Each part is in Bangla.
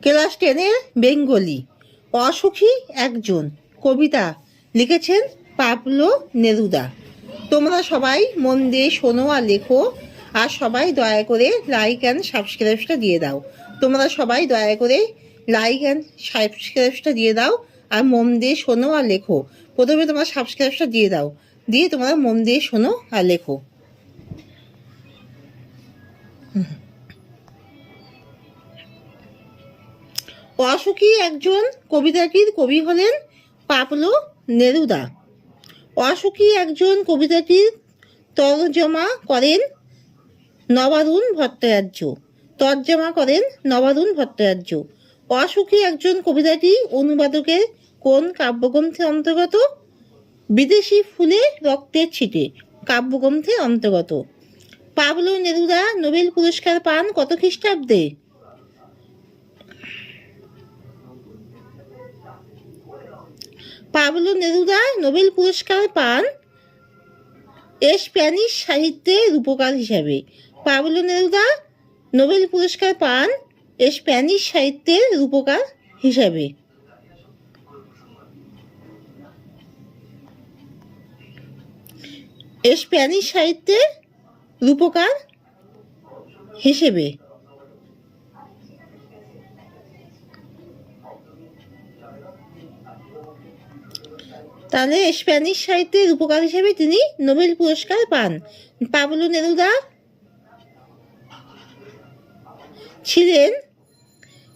Class 10-এর Bengali. অসুখী একজন কবিতা লিখেছেন পাবলো নেরুদা। তোমরা সবাই মন দিয়ে শোনো আর লেখো, আর সবাই দয়া করে লাইক অ্যান্ড সাবস্ক্রাইবটা দিয়ে দাও। তোমরা সবাই দয়া করে লাইক অ্যান্ড সাবস্ক্রাইবটা দিয়ে দাও আর মন দিয়ে শোনো আর লেখো। প্রথমে তোমরা সাবস্ক্রাইবটা দিয়ে দাও, দিয়ে তোমরা মন দিয়ে শোনো আর লেখো। অসুখী একজন কবিতাটির কবি হলেন পাবলো নেরুদা। অসুখী একজন কবিতাটির তর্জমা করেন নবারুণ ভট্টাচার্য। অসুখী একজন কবিতাটি অনুবাদকের কোন কাব্যগ্রন্থের অন্তর্গত? বিদেশি ফুলে রক্তের ছিটে কাব্যগ্রন্থের অন্তর্গত। পাবলো নেরুদা নোবেল পুরস্কার পান কত খ্রিস্টাব্দে? পাবলো নেরুদা নোবেল পুরস্কার পান স্প্যানিশ সাহিত্যের রূপকার হিসাবে। পাবলো নেরুদা নোবেল পুরস্কার পান স্প্যানিশ সাহিত্যের রূপকার হিসাবে। স্প্যানিশ সাহিত্যের রূপকার হিসেবে। তাহলে স্প্যানিশ সাহিত্যের রূপকার হিসেবে তিনি নোবেল পুরস্কার পান। পাবলো নেরুদা ছিলেন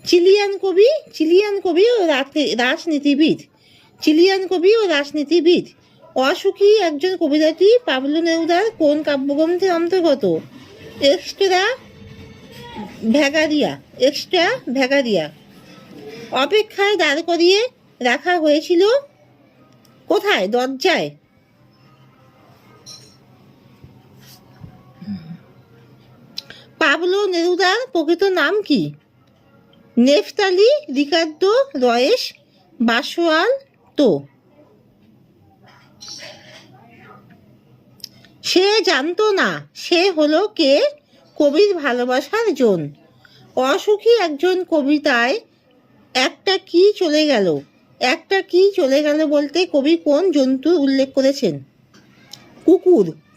চিলিয়ান কবি ও রাজনীতিবিদ। অসুখী একজন কবিতাটি পাবলো নেরুদার কোন কাব্যগ্রন্থের অন্তর্গত? এক্সট্রা ভ্যাগারিয়া। অপেক্ষায় দাঁড় করিয়ে রাখা হয়েছিল কোথায়? দরজায়। পাবলো নেরুদার প্রকৃত নাম কি? নেফতালি রিকার্দো রয়েস বাসোয়ালতো। সে জানতো না সে হলো কে কবির ভালোবাসার জন। অসুখী একজন কবিতায় একটা কি চলে গেল বলতে কবি কোন জন্তু উল্লেখ করেছেন?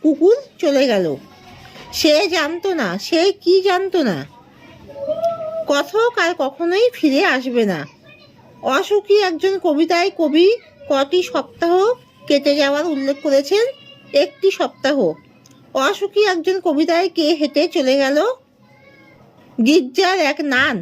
কুকুর চলে গেল। সে জানতো না, সে কি জানতো না? কথক আর কখনোই ফিরে আসবে না। অসুখী একজন কবিতায় কবি কটি সপ্তাহ কেটে যাওয়ার উল্লেখ করেছেন? একটি সপ্তাহ। অসুখী একজন কবিতায় কে হেঁটে চলে গেল? গির্জার এক নান